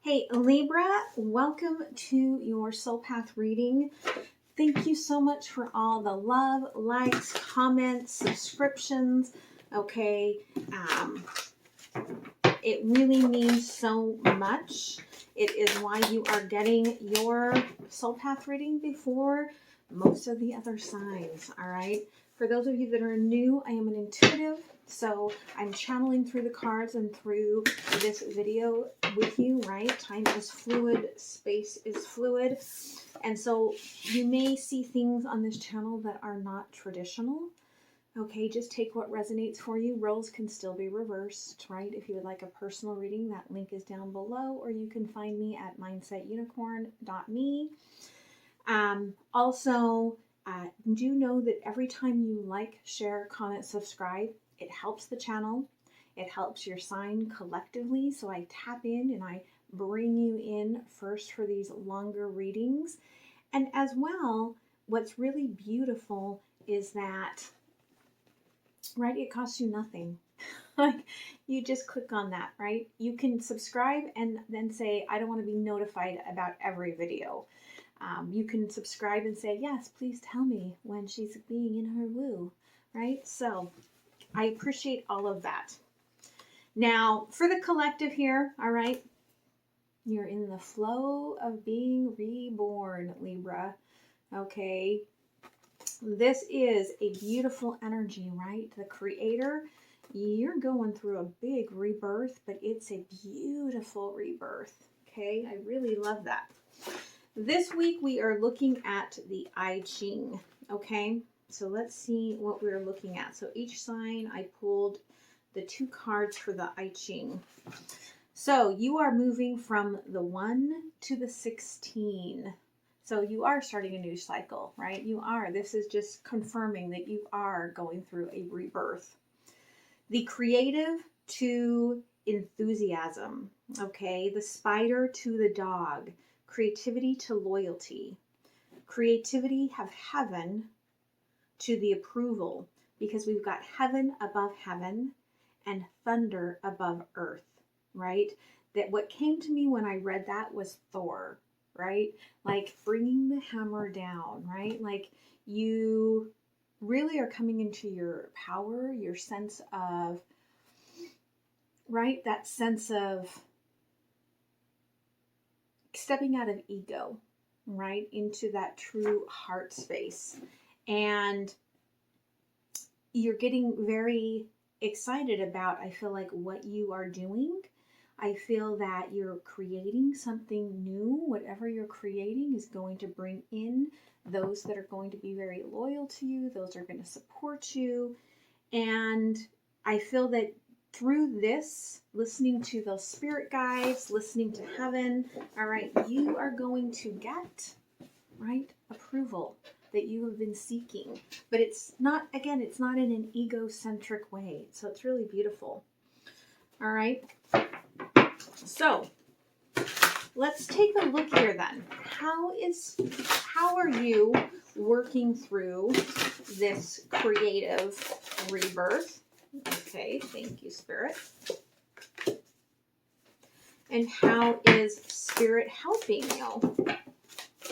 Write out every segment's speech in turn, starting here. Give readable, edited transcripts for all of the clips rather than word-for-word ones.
Hey Libra, welcome to your Soul Path reading. Thank you so much for all the love, likes, comments, subscriptions. Okay, it really means so much. It is why you are getting your Soul Path reading before most of the other signs, all right? For those of you that are new, I am an intuitive, so I'm channeling through the cards and through this video with you, right? Time is fluid, space is fluid, and so you may see things on this channel that are not traditional. Okay, just take what resonates for you. Roles can still be reversed, right? If you would like a personal reading, that link is down below, or you can find me at mindsetunicorn.me. Also, do know that every time you like, share, comment, subscribe, it helps the channel. It helps your sign collectively. So I tap in and I bring you in first for these longer readings. And as well, what's really beautiful is that, right, it costs you nothing. Like, you just click on that, right? You can subscribe and then say, I don't want to be notified about every video. You can subscribe and say, yes, please tell me when she's being in her woo, right? So I appreciate all of that. Now, for the collective here, all right, you're in the flow of being reborn, Libra, okay? This is a beautiful energy, right? The creator, you're going through a big rebirth, but it's a beautiful rebirth, okay? I really love that. This week we are looking at the I Ching, okay? So let's see what we're looking at. So each sign I pulled the 2 cards for the I Ching. So you are moving from the 1 to the 16. So you are starting a new cycle, right? You are. This is just confirming that you are going through a rebirth. The creative to enthusiasm, okay? The spider to the dog. Creativity to loyalty. Creativity have heaven to the approval, because we've got heaven above heaven and thunder above earth, right? That what came to me when I read that was Thor, right? Like bringing the hammer down, right? Like you really are coming into your power, your sense of, right? That sense of stepping out of ego, right, into that true heart space. And you're getting very excited about, I feel like, what you are doing. I feel that you're creating something new. Whatever you're creating is going to bring in those that are going to be very loyal to you. Those are going to support you. And I feel that through this, listening to those spirit guides, listening to heaven, all right, you are going to get, right, approval that you have been seeking. But it's not, again, it's not in an egocentric way. So it's really beautiful. All right. So let's take a look here then. How are you working through this creative rebirth? Okay, thank you, Spirit. And how is Spirit helping you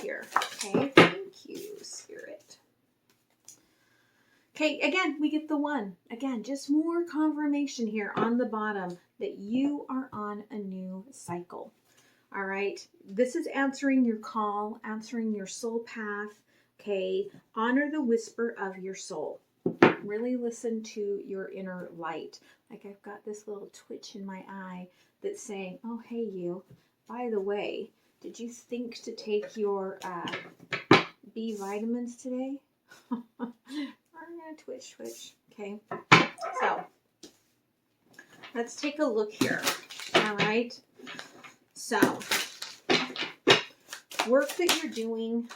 here? Okay, thank you, Spirit. Okay, again, we get the 1. Again, just more confirmation here on the bottom that you are on a new cycle. All right, this is answering your call, answering your soul path. Okay, honor the whisper of your soul. Really listen to your inner light. Like I've got this little twitch in my eye that's saying, oh, hey, you, by the way, did you think to take your B vitamins today? I'm going to twitch. Okay, so let's take a look here. All right, so work that you're doing,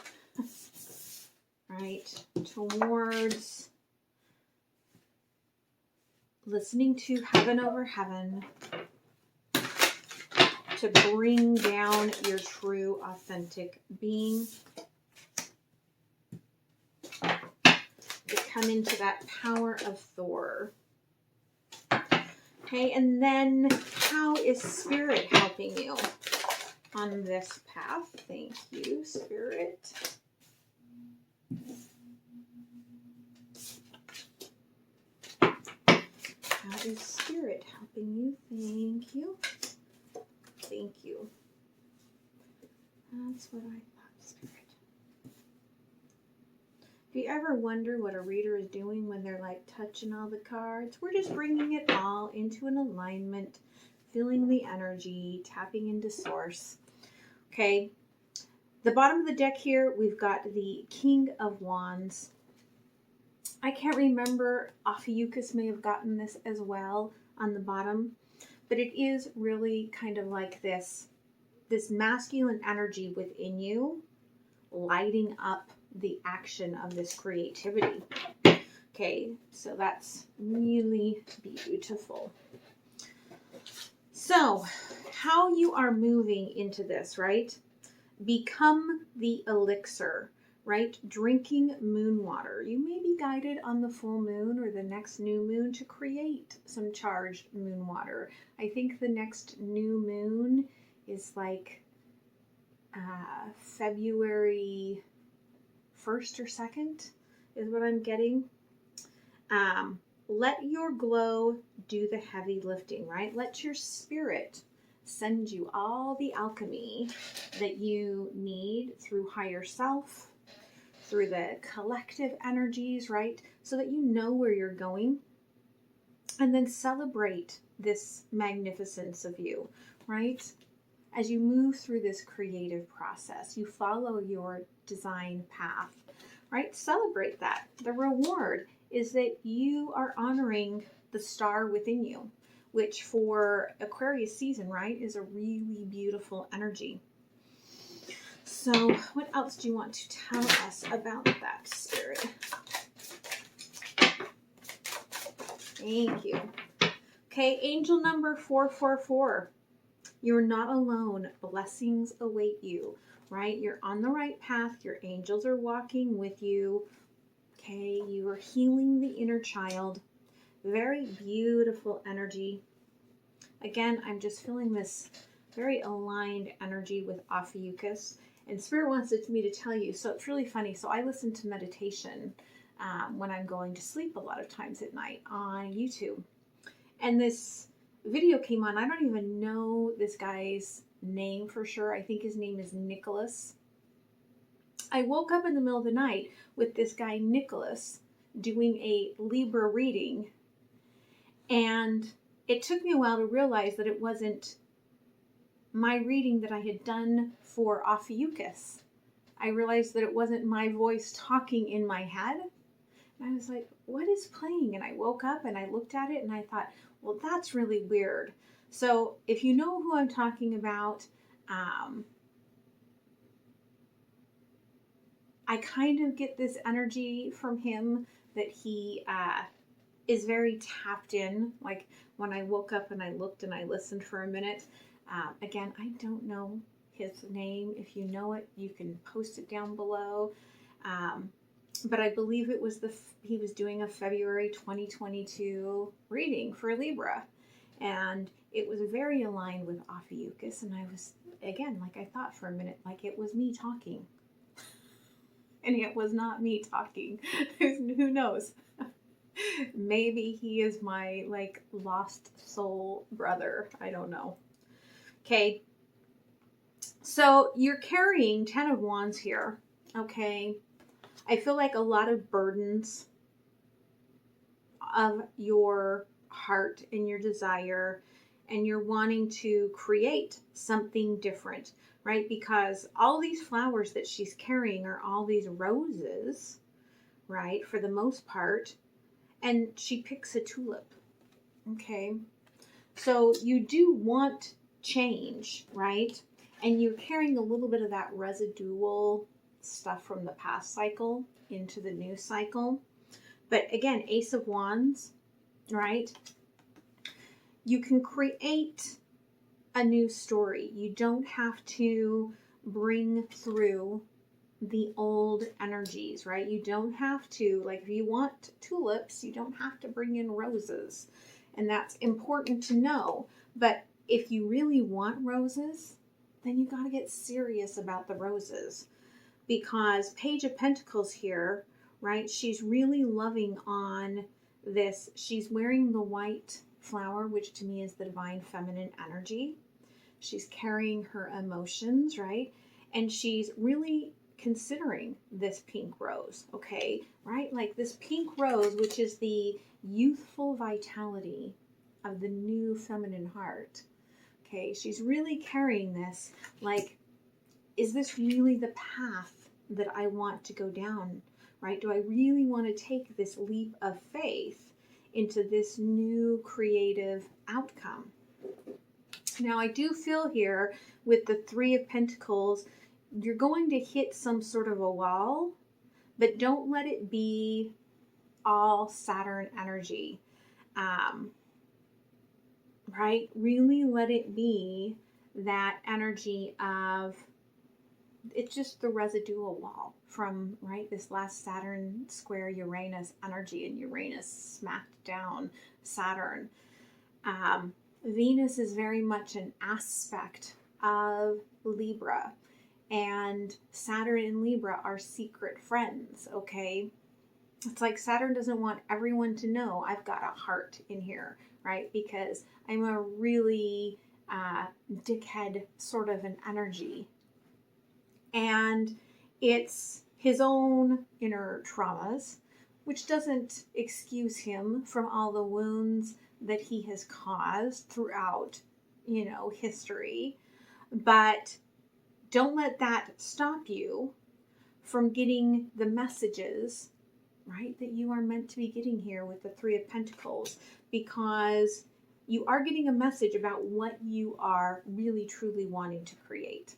right, towards listening to heaven over heaven to bring down your true, authentic being. To come into that power of Thor. Okay, and then how is Spirit helping you? on this path. Thank you, Spirit. How is Spirit helping you? Thank you. Thank you. That's what I thought, Spirit. If you ever wonder what a reader is doing when they're like touching all the cards, we're just bringing it all into an alignment, feeling the energy, tapping into source. Okay. The bottom of the deck here, we've got the King of Wands. I can't remember, Ophiuchus may have gotten this as well on the bottom, but it is really kind of like this masculine energy within you lighting up the action of this creativity. Okay, so that's really beautiful. So, how you are moving into this, right? Become the elixir, right? Drinking moon water. You may be guided on the full moon or the next new moon to create some charged moon water. I think the next new moon is like February 1st or 2nd is what I'm getting. Let your glow do the heavy lifting, right? Let your spirit send you all the alchemy that you need through higher self, through the collective energies, right? So that you know where you're going. And then celebrate this magnificence of you, right? As you move through this creative process, you follow your design path, right? Celebrate that. The reward is that you are honoring the star within you, which for Aquarius season, right, is a really beautiful energy. So what else do you want to tell us about that, Spirit? Thank you. Okay, angel number 444. You're not alone. Blessings await you, right? You're on the right path. Your angels are walking with you. Okay, you are healing the inner child. Very beautiful energy. Again, I'm just feeling this very aligned energy with Ophiuchus. And Spirit wants me to tell you, so it's really funny. So I listen to meditation when I'm going to sleep a lot of times at night on YouTube. And this video came on. I don't even know this guy's name for sure. I think his name is Nicholas. I woke up in the middle of the night with this guy Nicholas doing a Libra reading, and it took me a while to realize that it wasn't my reading that I had done for Ophiuchus. I realized that it wasn't my voice talking in my head. And I was like, what is playing? And I woke up and I looked at it and I thought, well, that's really weird. So if you know who I'm talking about, I kind of get this energy from him that he is very tapped in. Like when I woke up and I looked and I listened for a minute. Again, I don't know his name. If you know it, you can post it down below. But I believe it was he was doing a February 2022 reading for Libra. And it was very aligned with Ophiuchus. And I was, again, like I thought for a minute, like it was me talking. And it was not me talking. Who knows? Maybe he is my like lost soul brother. I don't know. Okay. So you're carrying 10 of Wands here. Okay. I feel like a lot of burdens of your heart and your desire, and you're wanting to create something different, right? Because all these flowers that she's carrying are all these roses, right? For the most part. And she picks a tulip. Okay. So you do want change, right? And you're carrying a little bit of that residual stuff from the past cycle into the new cycle. But again, Ace of Wands, right? You can create a new story. You don't have to bring through the old energies, right? You don't have to, like if you want tulips, you don't have to bring in roses. And that's important to know. But if you really want roses, then you got to get serious about the roses, because Page of Pentacles here, right? She's really loving on this. She's wearing the white flower, which to me is the divine feminine energy. She's carrying her emotions, right? And she's really considering this pink rose, okay? Right? Like this pink rose, which is the youthful vitality of the new feminine heart. Okay, she's really carrying this, like, is this really the path that I want to go down, right? Do I really want to take this leap of faith into this new creative outcome? Now, I do feel here with the Three of Pentacles, you're going to hit some sort of a wall, but don't let it be all Saturn energy, right? Really let it be that energy of, it's just the residual wall from, right, this last Saturn square Uranus energy, and Uranus smacked down Saturn. Venus is very much an aspect of Libra, and Saturn and Libra are secret friends, okay? It's like Saturn doesn't want everyone to know I've got a heart in here, right? Because I'm a really dickhead sort of an energy. And it's his own inner traumas, which doesn't excuse him from all the wounds that he has caused throughout, you know, history. But don't let that stop you from getting the messages, right, that you are meant to be getting here with the Three of Pentacles, because you are getting a message about what you are really truly wanting to create.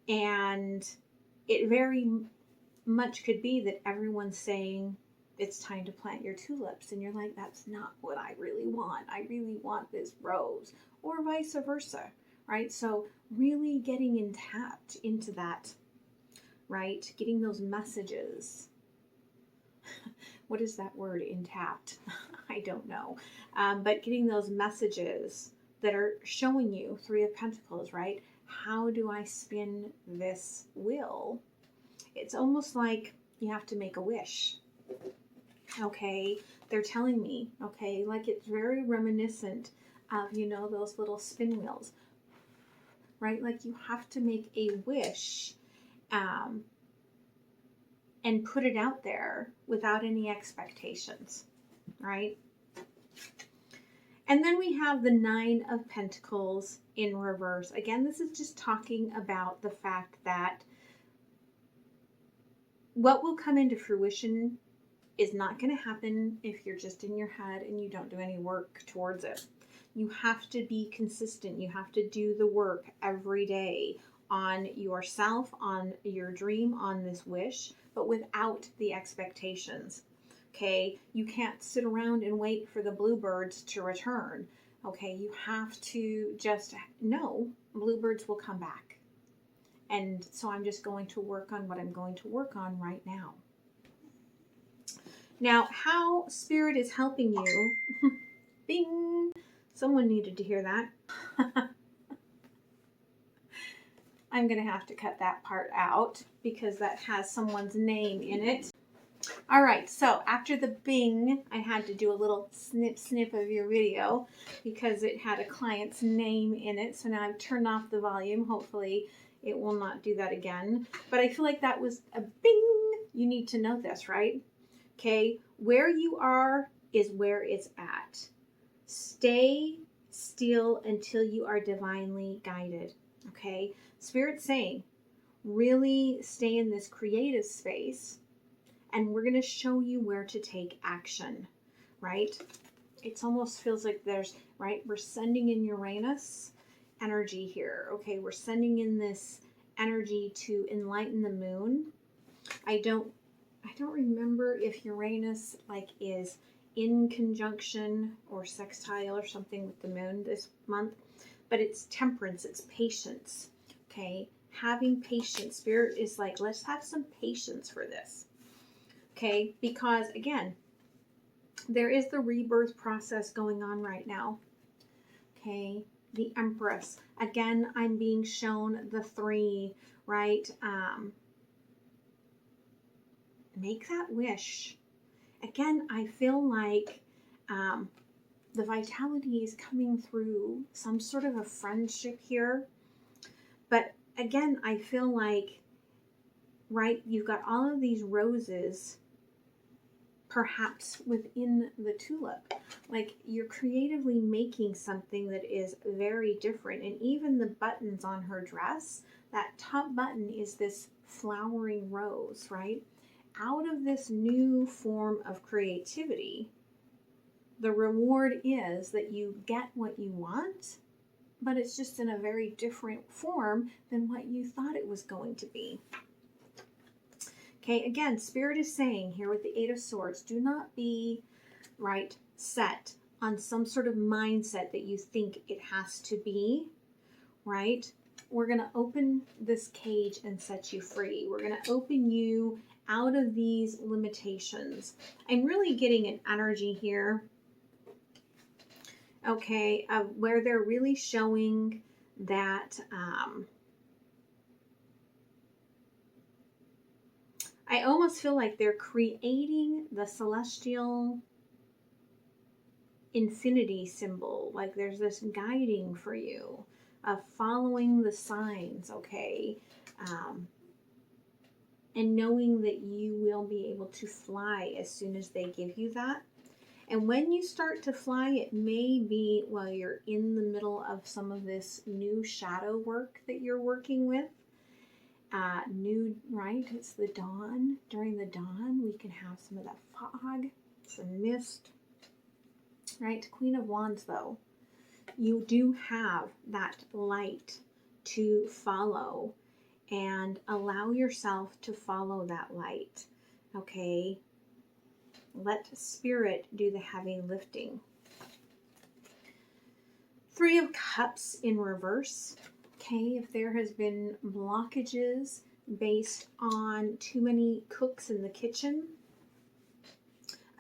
And it very much could be that everyone's saying it's time to plant your tulips, and you're like, that's not what I really want. I really want this rose, or vice versa, right? So really getting tapped into that, right? Getting those messages. What is that word, tapped? I don't know. But getting those messages that are showing you Three of Pentacles, right? How do I spin this wheel? It's almost like you have to make a wish. Okay, they're telling me, okay, like it's very reminiscent of, you know, those little spin wheels, right? Like you have to make a wish and put it out there without any expectations, right? And then we have the Nine of Pentacles in reverse. Again, this is just talking about the fact that what will come into fruition is not going to happen if you're just in your head and you don't do any work towards it. You have to be consistent. You have to do the work every day on yourself, on your dream, on this wish, but without the expectations. Okay, you can't sit around and wait for the bluebirds to return. Okay, you have to just know bluebirds will come back. And so I'm just going to work on what I'm going to work on right now. Now, how Spirit is helping you, bing, someone needed to hear that. I'm going to have to cut that part out because that has someone's name in it. All right, so after the bing, I had to do a little snip of your video because it had a client's name in it. So now I've turned off the volume. Hopefully it will not do that again. But I feel like that was a bing. You need to know this, right? Okay, where you are is where it's at. Stay still until you are divinely guided. Okay, Spirit's saying, really stay in this creative space, and we're going to show you where to take action, right? It almost feels like there's, right, we're sending in Uranus energy here. Okay, we're sending in this energy to enlighten the moon. I don't remember if Uranus like is in conjunction or sextile or something with the moon this month, but it's temperance, it's patience. Okay, having patience. Spirit is like, let's have some patience for this. Okay, because again, there is the rebirth process going on right now. Okay, the Empress. Again, I'm being shown the 3, right? Make that wish. Again, I feel like the vitality is coming through some sort of a friendship here. But again, I feel like, right, you've got all of these roses perhaps within the tulip. Like you're creatively making something that is very different. And even the buttons on her dress, that top button is this flowering rose, right? Out of this new form of creativity, the reward is that you get what you want, but it's just in a very different form than what you thought it was going to be. Okay, again, Spirit is saying here with the 8 of Swords, do not be, right, set on some sort of mindset that you think it has to be, right? We're going to open this cage and set you free. We're going to open you out of these limitations. I'm really getting an energy here, okay, of where they're really showing that I almost feel like they're creating the celestial infinity symbol. Like there's this guiding for you of following the signs, okay? And knowing that you will be able to fly as soon as they give you that. And when you start to fly, it may be while you're in the middle of some of this new shadow work that you're working with. Right? It's the dawn. During the dawn, we can have some of that fog, some mist. Right? Queen of Wands, though. You do have that light to follow and allow yourself to follow that light. Okay? Let Spirit do the heavy lifting. 3 of Cups in reverse. Okay, if there has been blockages based on too many cooks in the kitchen,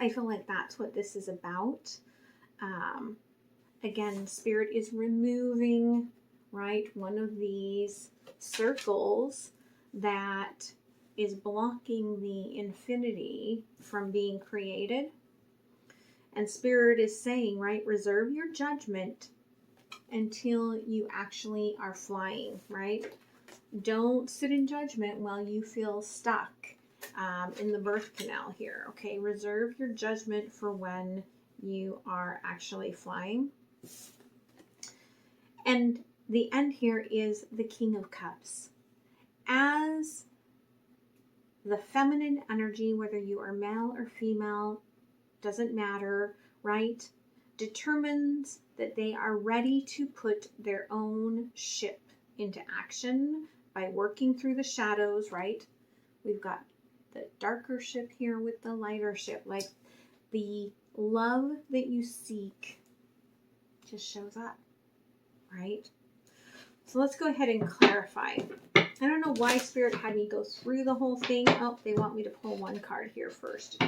I feel like that's what this is about. Again, Spirit is removing, right, one of these circles that is blocking the infinity from being created. And Spirit is saying, right, reserve your judgment until you actually are flying, right? Don't sit in judgment while you feel stuck in the birth canal here, okay? Reserve your judgment for when you are actually flying. And the end here is the King of Cups. As the feminine energy, whether you are male or female, doesn't matter, right? Determines that they are ready to put their own ship into action by working through the shadows, right? We've got the darker ship here with the lighter ship. Like the love that you seek just shows up, right? So let's go ahead and clarify. I don't know why Spirit had me go through the whole thing. Oh, they want me to pull one card here first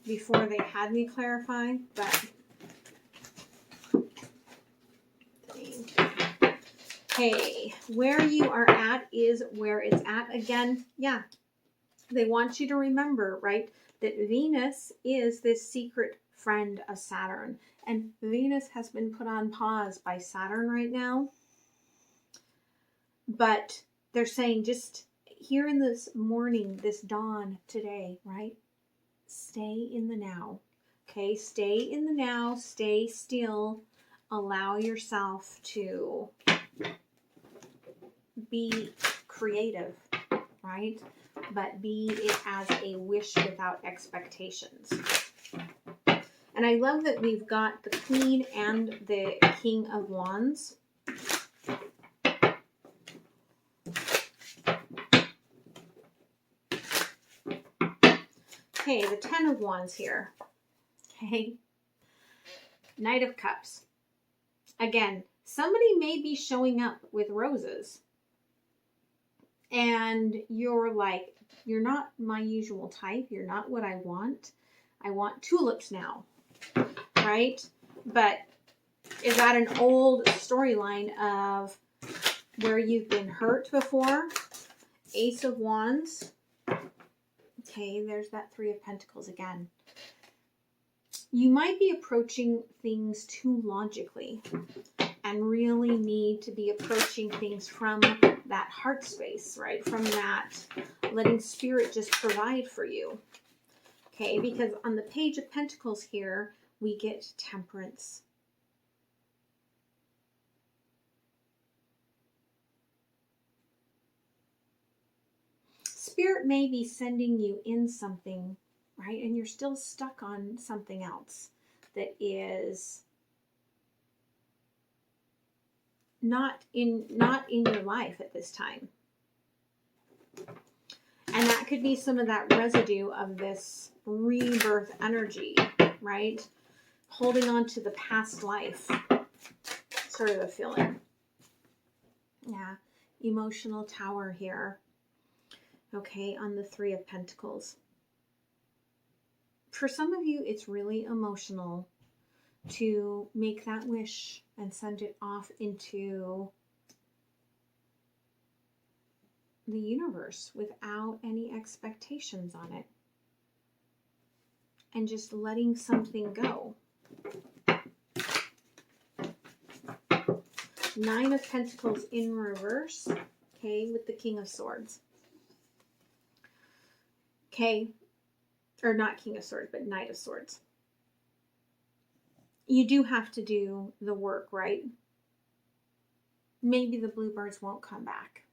before they had me clarify, but okay, where you are at is where it's at. Again, yeah, they want you to remember, right, that Venus is this secret friend of Saturn. And Venus has been put on pause by Saturn right now. But they're saying just here in this morning, this dawn today, right, stay in the now. Okay, stay in the now, stay still, allow yourself to be creative, right? But be it as a wish without expectations. And I love that we've got the Queen and the King of Wands. Okay, the 10 of Wands here. Okay. Knight of Cups. Again, somebody may be showing up with roses. And you're like, you're not my usual type. You're not what I want. I want tulips now. Right? But Is that an old storyline of where you've been hurt before? Ace of Wands. Okay, there's that Three of Pentacles again. You might be approaching things too logically and really need to be approaching things from that heart space, right? From that letting spirit just provide for you. Okay, because on the Page of Pentacles here, we get Temperance. Spirit may be sending you in something, right? And you're still stuck on something else that is not in your life at this time. And that could be some of that residue of this rebirth energy, right? Holding on to the past life, sort of a feeling. Yeah, emotional tower here. Okay, on the Three of Pentacles. For some of you, it's really emotional to make that wish and send it off into the universe without any expectations on it. And just letting something go. Nine of Pentacles in reverse, okay, with the King of Swords. Okay, or not King of Swords, but Knight of Swords. You do have to do the work, right? Maybe the bluebirds won't come back,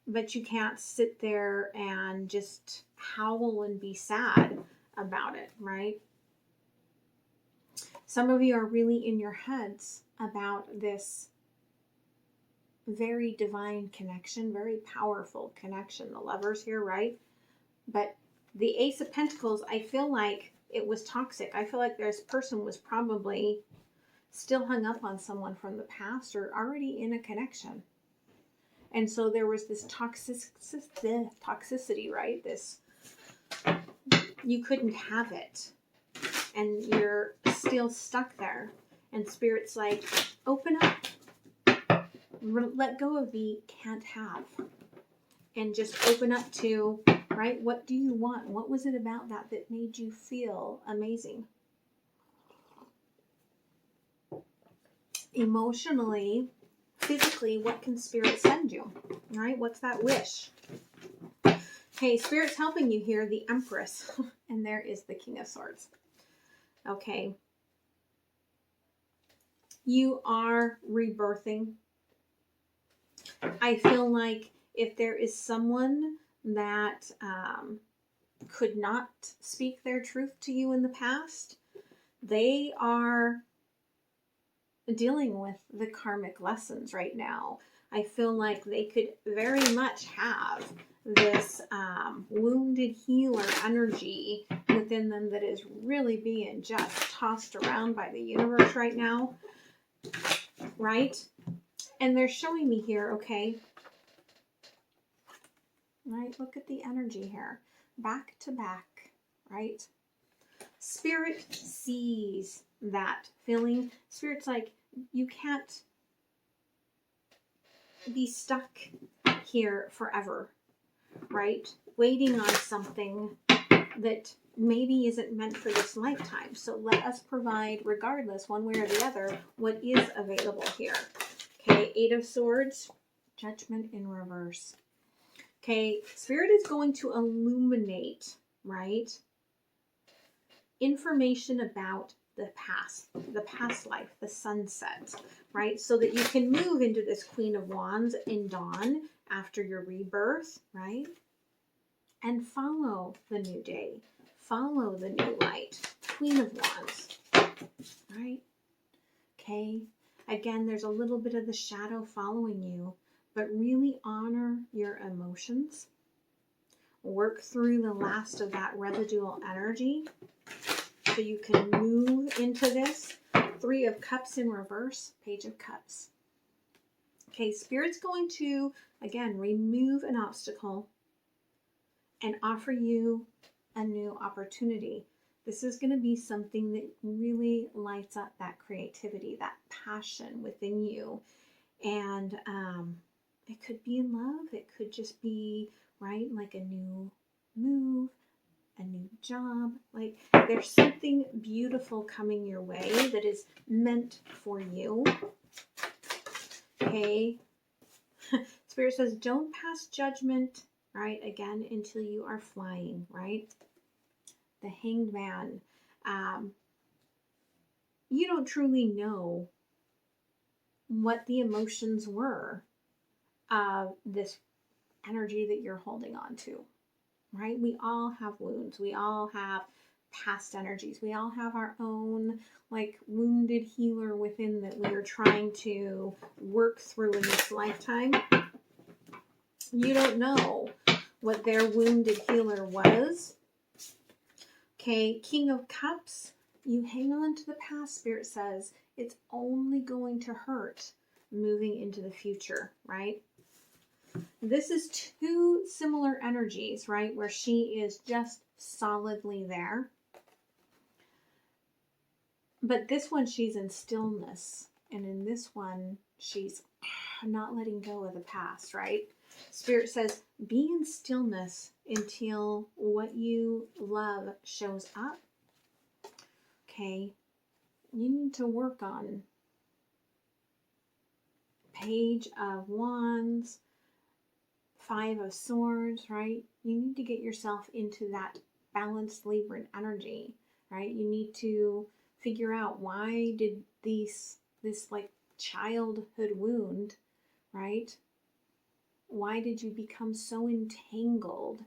but you can't sit there and just howl and be sad about it, right? Some of you are really in your heads about this very divine connection, very powerful connection. The Lovers here, right? But the Ace of Pentacles, I feel like it was toxic. I feel like this person was probably still hung up on someone from the past or already in a connection. And so there was this toxicity, right? This, you couldn't have it. And you're still stuck there. And Spirit's like, open up. Let go of the can't have. And just open up to, right? What do you want? What was it about that made you feel amazing? Emotionally, physically, what can Spirit send you? Right? What's that wish? Okay, Spirit's helping you here, the Empress. And there is the King of Swords. Okay. You are rebirthing. I feel like if there is someone that could not speak their truth to you in the past, they are dealing with the karmic lessons right now. I feel like they could very much have this wounded healer energy within them that is really being just tossed around by the universe right now, right? And they're showing me here, okay, right? Look at the energy here, back to back, right? Spirit sees that feeling. Spirit's like, you can't be stuck here forever, right? Waiting on something that maybe isn't meant for this lifetime. So let us provide, regardless, one way or the other, what is available here. Okay, Eight of Swords, Judgment in reverse. Okay, Spirit is going to illuminate, right, information about the past life, the sunset, right? So that you can move into this Queen of Wands in dawn after your rebirth, right? And follow the new day, follow the new light, Queen of Wands, right? Okay, again, there's a little bit of the shadow following you, but really honor your emotions. Work through the last of that residual energy so you can move into this. Three of Cups in reverse, Page of Cups. Okay, Spirit's going to, again, remove an obstacle and offer you a new opportunity. This is going to be something that really lights up that creativity, that passion within you. And it could be in love. It could just be, right, like a new move, a new job. Like there's something beautiful coming your way that is meant for you. Okay. Spirit says, don't pass judgment, right, again, until you are flying, right? The Hanged Man. You don't truly know what the emotions were of this energy that you're holding on to, right? We all have wounds. We all have past energies. We all have our own like wounded healer within that we are trying to work through in this lifetime. You don't know what their wounded healer was. Okay, King of Cups, you hang on to the past, Spirit says. It's only going to hurt moving into the future, right? This is two similar energies, right? Where she is just solidly there. But this one, she's in stillness. And in this one, she's not letting go of the past, right? Spirit says, be in stillness until what you love shows up. Okay. You need to work on Page of Wands, Five of Swords, right? You need to get yourself into that balanced Libran energy, right? You need to figure out, why did this like childhood wound, right? Why did you become so entangled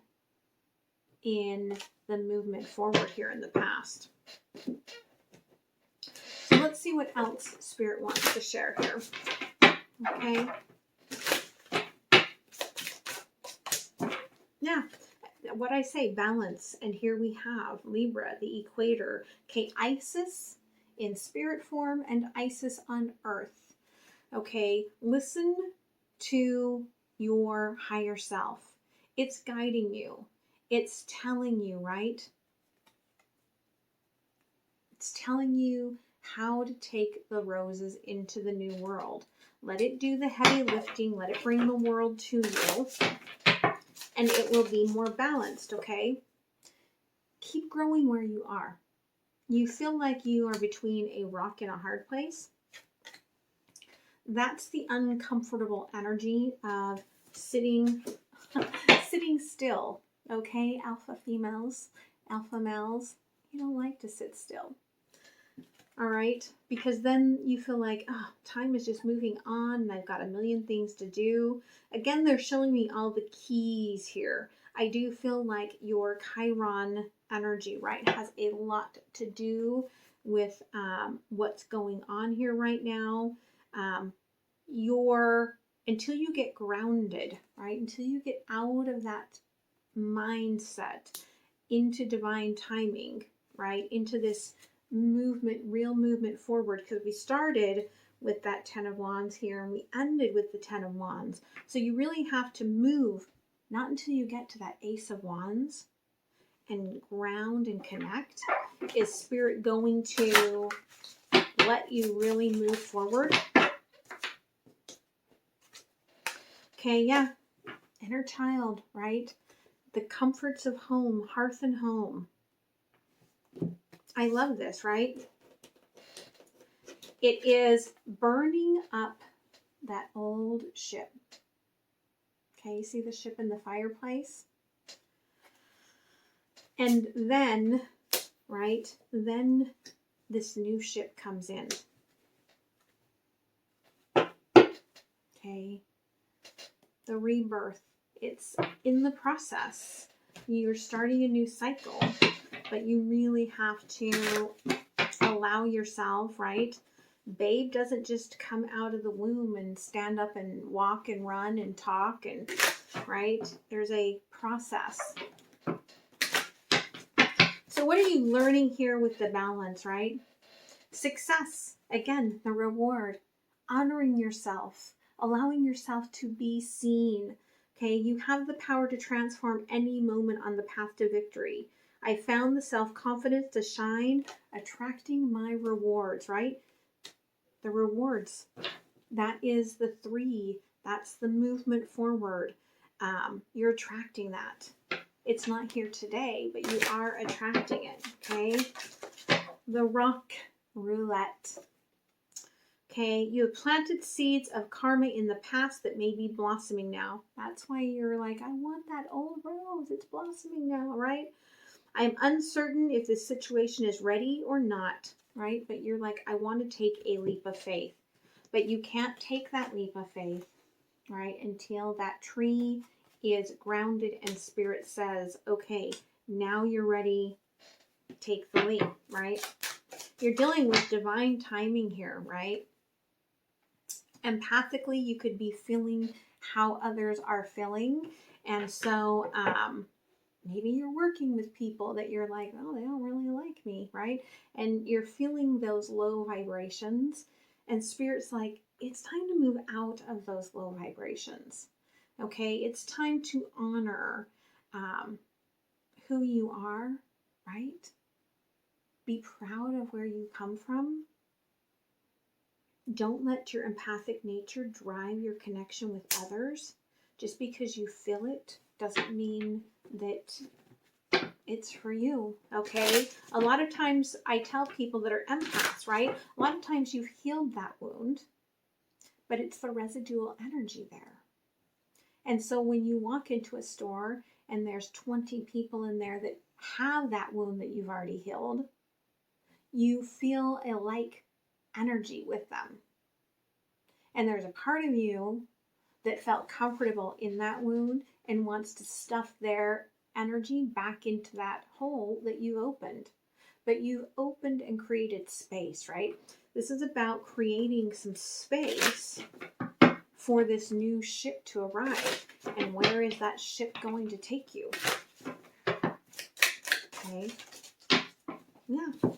in the movement forward here in the past? So let's see what else Spirit wants to share here. Okay. Yeah. What I say, balance. And here we have Libra, the equator. Okay, Isis in spirit form and Isis on earth. Okay, listen to your higher self. It's guiding you. It's telling you, right? It's telling you how to take the roses into the new world. Let it do the heavy lifting. Let it bring the world to you. And it will be more balanced, okay? Keep growing where you are. You feel like you are between a rock and a hard place. That's the uncomfortable energy of sitting still, okay? Alpha females, alpha males, you don't like to sit still. All right, because then you feel like, oh, time is just moving on and I've got a million things to do. Again, they're showing me all the keys here. I do feel like your Chiron energy, right, has a lot to do with what's going on here right now. Until you get grounded, right, until you get out of that mindset into divine timing, right, into this movement, real movement forward, because we started with that 10 of Wands here and we ended with the 10 of Wands. So you really have to move, not until you get to that Ace of Wands and ground and connect. Is Spirit going to let you really move forward? Okay, yeah, inner child, right? The comforts of home, hearth and home. I love this, right? It is burning up that old ship. Okay, see the ship in the fireplace? And then, right, then this new ship comes in. Okay, the rebirth. It's in the process. You're starting a new cycle, but you really have to allow yourself, right? Babe doesn't just come out of the womb and stand up and walk and run and talk and, right? There's a process. So what are you learning here with the balance, right? Success, again, the reward, honoring yourself, allowing yourself to be seen. Okay, you have the power to transform any moment on the path to victory. I found the self-confidence to shine, attracting my rewards, right? The rewards. That is the 3. That's the movement forward. You're attracting that. It's not here today, but you are attracting it, okay? The rock roulette. Okay, you have planted seeds of karma in the past that may be blossoming now. That's why you're like, I want that old rose. It's blossoming now, right? I'm uncertain if this situation is ready or not, right? But you're like, I want to take a leap of faith. But you can't take that leap of faith, right, until that tree is grounded and spirit says, okay, now you're ready, take the leap, right? You're dealing with divine timing here, right? Empathically, you could be feeling how others are feeling. And so maybe you're working with people that you're like, oh, they don't really like me, right? And you're feeling those low vibrations. And Spirit's like, it's time to move out of those low vibrations. Okay, it's time to honor who you are, right? Be proud of where you come from. Don't let your empathic nature drive your connection with others. Just because you feel it doesn't mean that it's for you, okay? A lot of times I tell people that are empaths, right? A lot of times you've healed that wound, but it's the residual energy there. And so when you walk into a store and there's 20 people in there that have that wound that you've already healed, you feel a like energy with them. And there's a part of you that felt comfortable in that wound and wants to stuff their energy back into that hole that you opened. But you've opened and created space, right? This is about creating some space for this new ship to arrive. And where is that ship going to take you? Okay. Yeah.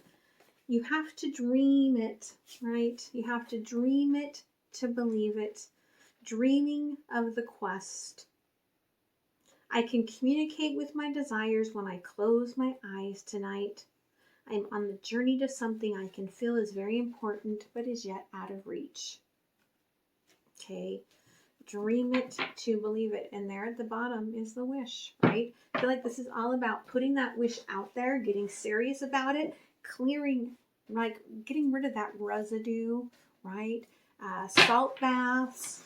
You have to dream it, right? You have to dream it to believe it. Dreaming of the quest. I can communicate with my desires when I close my eyes tonight. I'm on the journey to something I can feel is very important, but is yet out of reach. Okay. Dream it to believe it. And there at the bottom is the wish, right? I feel like this is all about putting that wish out there, getting serious about it, clearing, like getting rid of that residue, right? Salt baths,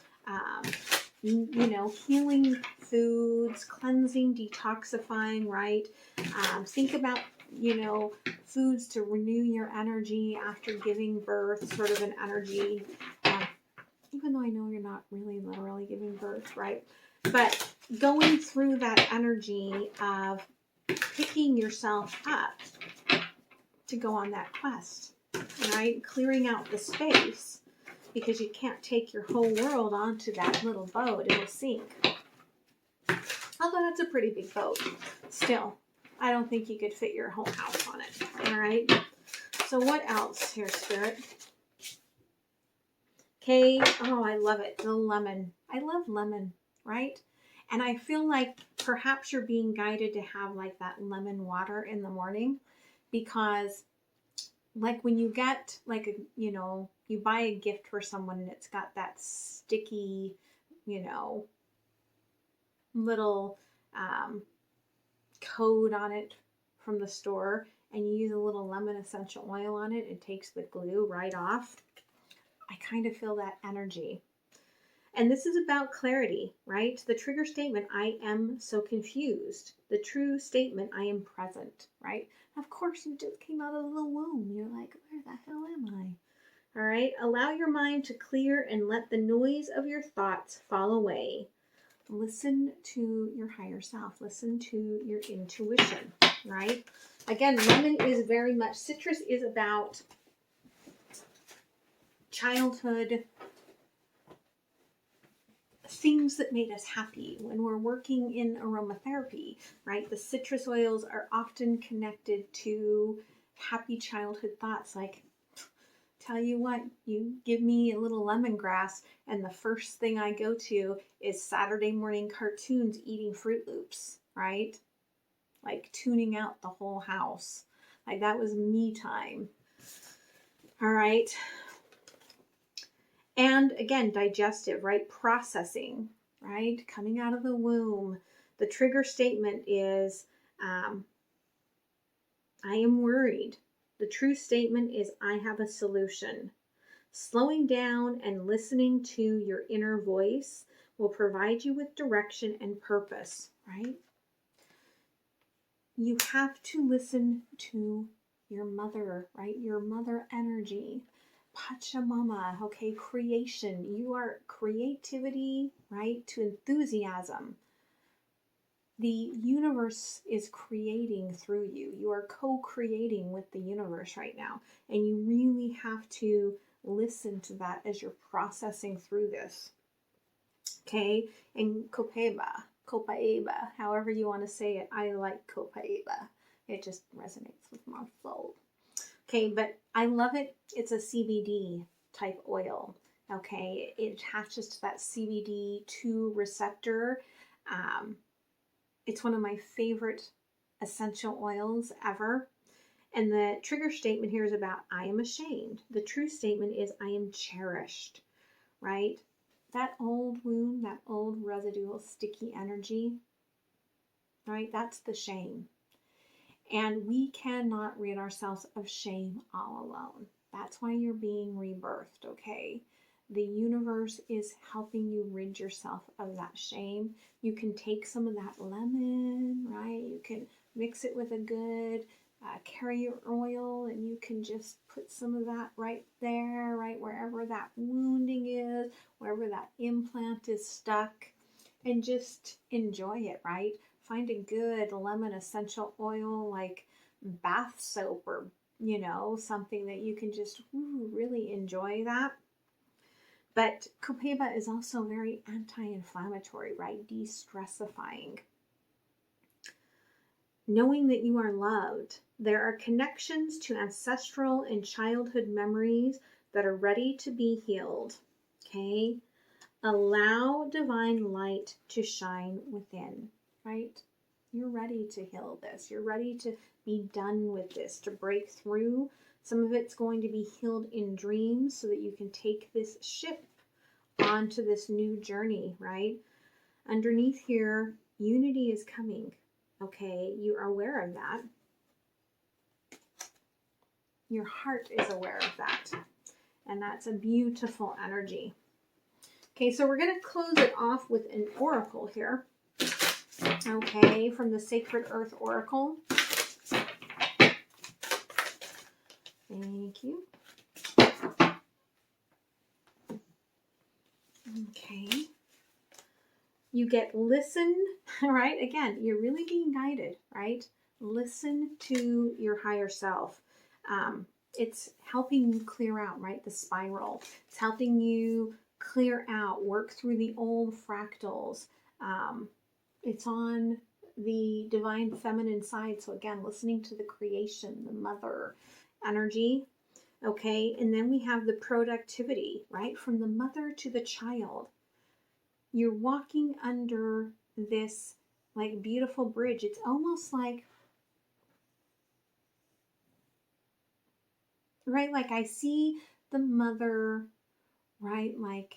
you know, healing foods, cleansing, detoxifying, right? Think about, you know, foods to renew your energy after giving birth, sort of an energy. Even though I know you're not really literally giving birth, right? But going through that energy of picking yourself up to go on that quest, right? Clearing out the space, because you can't take your whole world onto that little boat. It'll sink. Although that's a pretty big boat. Still, I don't think you could fit your whole house on it. All right? So what else here, Spirit? Okay, oh, I love it. The lemon. I love lemon, right? And I feel like perhaps you're being guided to have like that lemon water in the morning, because like when you get like a, you know, you buy a gift for someone and it's got that sticky, you know, little code on it from the store, and you use a little lemon essential oil on it, it takes the glue right off. I kind of feel that energy. And this is about clarity, right? The trigger statement, I am so confused. The true statement, I am present, right? Of course, you just came out of the womb. You're like, where the hell am I? All right. Allow your mind to clear and let the noise of your thoughts fall away. Listen to your higher self. Listen to your intuition, right? Again, lemon is very much, citrus is about childhood things that made us happy. When we're working in aromatherapy, right, the citrus oils are often connected to happy childhood thoughts, like, tell you what, you give me a little lemongrass and the first thing I go to is Saturday morning cartoons eating Fruit Loops, right? like tuning out the whole house. Like that was me time. All right. And again, digestive, right? Processing, right? Coming out of the womb. The trigger statement is, I am worried. The true statement is, I have a solution. Slowing down and listening to your inner voice will provide you with direction and purpose, right? You have to listen to your mother, right? Your mother energy. Pachamama, okay, creation. You are creativity, right, to enthusiasm. The universe is creating through you. You are co-creating with the universe right now. And you really have to listen to that as you're processing through this. Okay, and Copaeba, however you want to say it. I like Copaeba. It just resonates with my soul. Okay, but I love it. It's a CBD type oil. Okay, it attaches to that CBD2 receptor. It's one of my favorite essential oils ever. And the trigger statement here is about, I am ashamed. The true statement is, I am cherished, right? That old wound, that old residual sticky energy, right? That's the shame. And we cannot rid ourselves of shame all alone. That's why you're being rebirthed, okay? The universe is helping you rid yourself of that shame. You can take some of that lemon, right? You can mix it with a good carrier oil, and you can just put some of that right there, right wherever that wounding is, wherever that implant is stuck, and just enjoy it, right? Find a good lemon essential oil like bath soap, or, you know, something that you can just really enjoy that. But Copaiba is also very anti-inflammatory, right? De-stressifying. Knowing that you are loved. There are connections to ancestral and childhood memories that are ready to be healed. Okay? Allow divine light to shine within, right? You're ready to heal this. You're ready to be done with this, to break through. Some of it's going to be healed in dreams so that you can take this ship onto this new journey, right? Underneath here, unity is coming. Okay, you are aware of that. Your heart is aware of that. And that's a beautiful energy. Okay, so we're going to close it off with an oracle here. Okay, from the Sacred Earth Oracle. Thank you. Okay. You get listen, right? Again, you're really being guided, right? Listen to your higher self. It's helping you clear out, right? The spiral. It's helping you clear out, work through the old fractals. It's on the divine feminine side. So again, listening to the creation, the mother energy. Okay, and then we have the productivity, right? From the mother to the child. You're walking under this like beautiful bridge. It's almost like, right? Like I see the mother, right? Like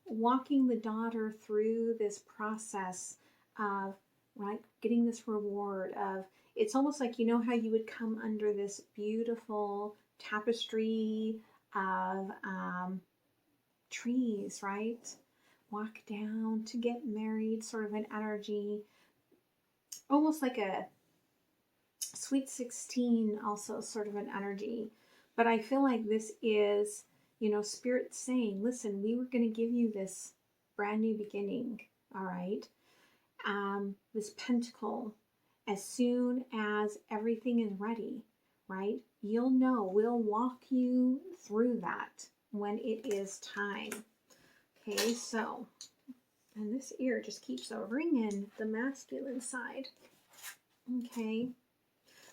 walking the daughter through this process of, right, getting this reward of, it's almost like, you know how you would come under this beautiful tapestry of trees, right? Walk down to get married, sort of an energy, almost like a Sweet 16, also sort of an energy. But I feel like this is, you know, Spirit saying, listen, we were going to give you this brand new beginning, all right? This pentacle, as soon as everything is ready, right? You'll know, we'll walk you through that when it is time. Okay, so, and this ear just keeps ringing the masculine side. Okay,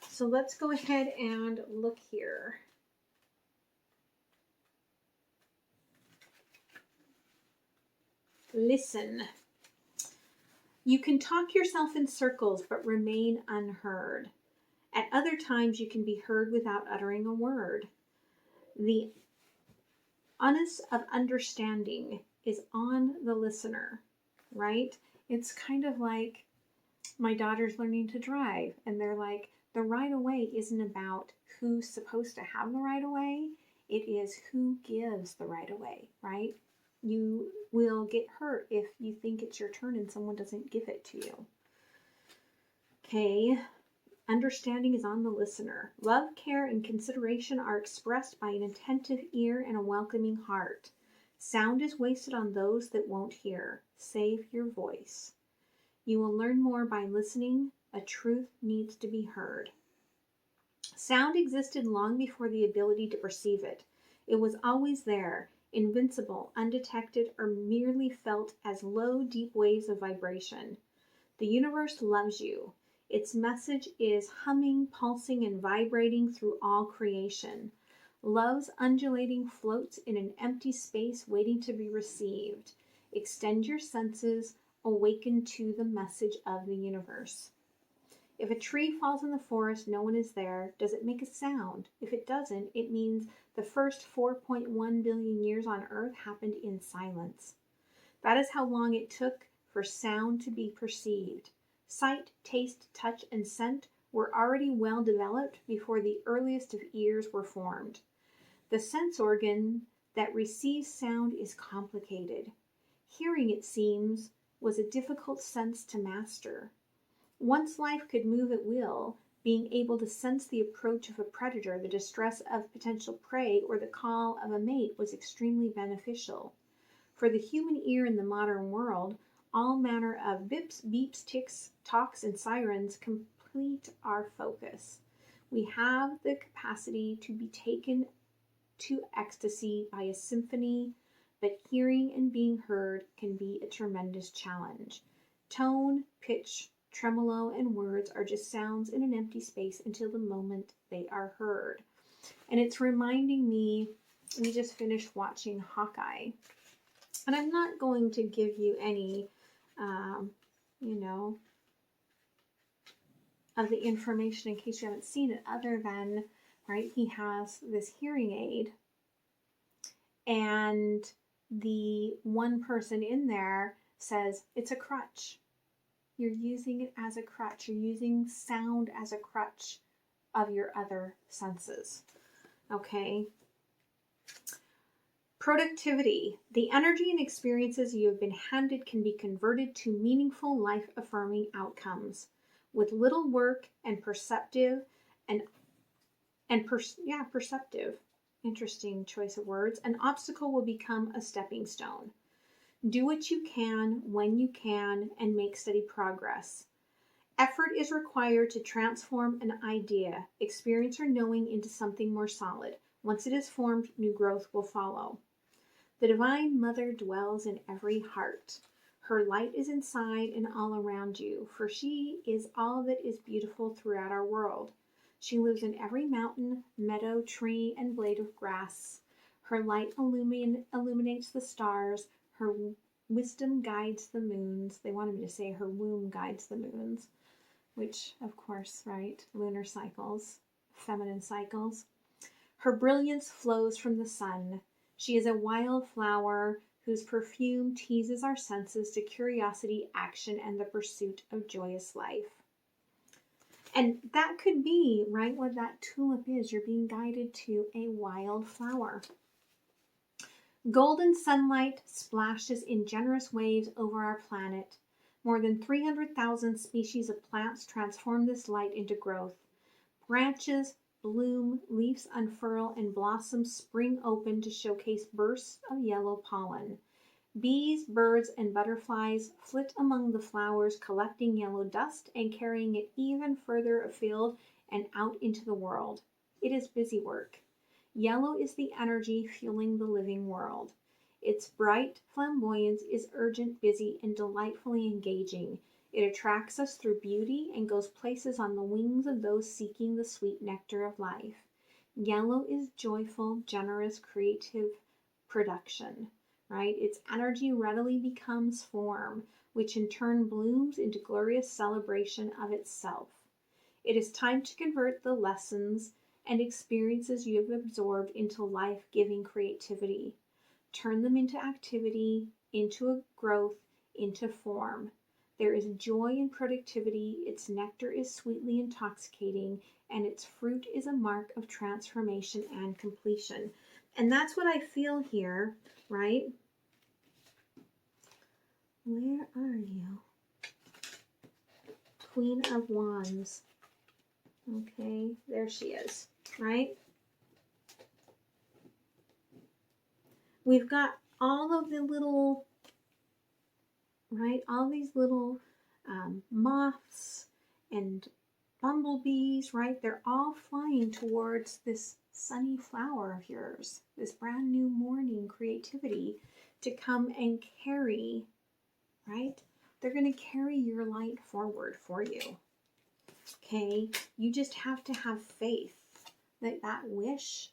so let's go ahead and look here. Listen. You can talk yourself in circles but remain unheard. At other times, you can be heard without uttering a word. The onus of understanding is on the listener, right? It's kind of like my daughter's learning to drive, and they're like, the right of way isn't about who's supposed to have the right of way. It is who gives the right of way, right? You will get hurt if you think it's your turn and someone doesn't give it to you. Okay, understanding is on the listener. Love, care, and consideration are expressed by an attentive ear and a welcoming heart. Sound is wasted on those that won't hear. Save your voice. You will learn more by listening. A truth needs to be heard. Sound existed long before the ability to perceive it. It was always there, invincible, undetected, or merely felt as low, deep waves of vibration. The universe loves you. Its message is humming, pulsing, and vibrating through all creation. Love's undulating floats in an empty space waiting to be received. Extend your senses, awaken to the message of the universe. If a tree falls in the forest, no one is there. Does it make a sound? If it doesn't, it means the first 4.1 billion years on Earth happened in silence. That is how long it took for sound to be perceived. Sight, taste, touch, and scent were already well developed before the earliest of ears were formed. The sense organ that receives sound is complicated. Hearing, it seems, was a difficult sense to master. Once life could move at will, being able to sense the approach of a predator, the distress of potential prey, or the call of a mate was extremely beneficial. For the human ear in the modern world, all manner of bips, beeps, ticks, talks, and sirens complete our focus. We have the capacity to be taken to ecstasy by a symphony, but hearing and being heard can be a tremendous challenge. Tone, pitch, tremolo, and words are just sounds in an empty space until the moment they are heard. And it's reminding me, we just finished watching Hawkeye. And I'm not going to give you any, of the information in case you haven't seen it, other than, right, he has this hearing aid. And the one person in there says, it's a crutch. You're using it as a crutch. You're using sound as a crutch of your other senses. Okay? Productivity. The energy and experiences you have been handed can be converted to meaningful, life-affirming outcomes. With little work and perceptive. Interesting choice of words. An obstacle will become a stepping stone. Do what you can, when you can, and make steady progress. Effort is required to transform an idea, experience, or knowing into something more solid. Once it is formed, new growth will follow. The Divine Mother dwells in every heart. Her light is inside and all around you, for she is all that is beautiful throughout our world. She lives in every mountain, meadow, tree, and blade of grass. Her light illuminates the stars. Her wisdom guides the moons. They wanted me to say her womb guides the moons, which, of course, right, lunar cycles, feminine cycles. Her brilliance flows from the sun. She is a wild flower whose perfume teases our senses to curiosity, action, and the pursuit of joyous life. And that could be, right, what that tulip is. You're being guided to a wild flower. Golden sunlight splashes in generous waves over our planet. More than 300,000 species of plants transform this light into growth. Branches bloom, leaves unfurl, and blossoms spring open to showcase bursts of yellow pollen. Bees, birds, and butterflies flit among the flowers, collecting yellow dust and carrying it even further afield and out into the world. It is busy work. Yellow is the energy fueling the living world. Its bright flamboyance is urgent, busy, and delightfully engaging. It attracts us through beauty and goes places on the wings of those seeking the sweet nectar of life. Yellow is joyful, generous, creative production. Right? Its energy readily becomes form. which in turn blooms into glorious celebration of itself. It is time to convert the lessons and experiences you have absorbed into life-giving creativity. Turn them into activity, into a growth, into form. There is joy in productivity, its nectar is sweetly intoxicating, and its fruit is a mark of transformation and completion. And that's what I feel here, right? Where are you? Queen of Wands. Okay, there she is, right? We've got all of the little, right, all these little moths and bumblebees, right? They're all flying towards this sunny flower of yours, this brand new morning creativity to come and carry, right? They're going to carry your light forward for you. Okay, you just have to have faith that that wish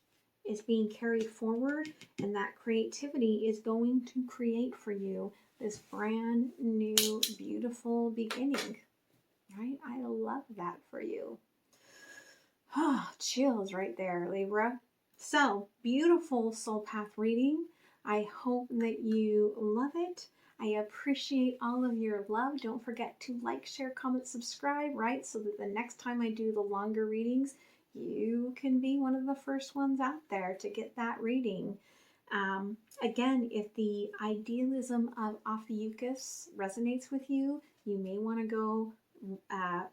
is being carried forward and that creativity is going to create for you this brand new, beautiful beginning, right? I love that for you. Oh, chills right there, Libra. So, beautiful soul path reading. I hope that you love it. I appreciate all of your love. Don't forget to like, share, comment, subscribe, right? So that the next time I do the longer readings, you can be one of the first ones out there to get that reading. Again, if the idealism of Ophiuchus resonates with you, you may want to go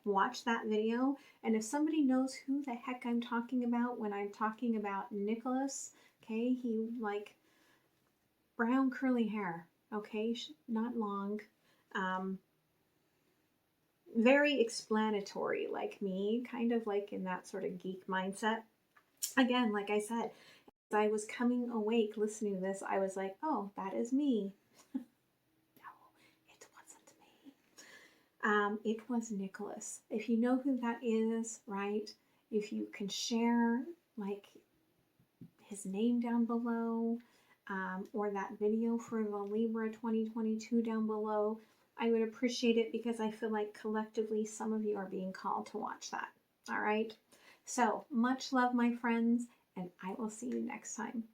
watch that video. And if somebody knows who the heck I'm talking about when I'm talking about Nicholas, okay, he like brown curly hair, okay, not long, very explanatory like me, kind of like in that sort of geek mindset. Again, like I said, as I was coming awake listening to this, I was like, oh, that is me. No, it wasn't me. It was Nicholas. If you know who that is, right, if you can share like his name down below, or that video for the Libra 2022 down below, I would appreciate it because I feel like collectively some of you are being called to watch that. All right. So much love, my friends, and I will see you next time.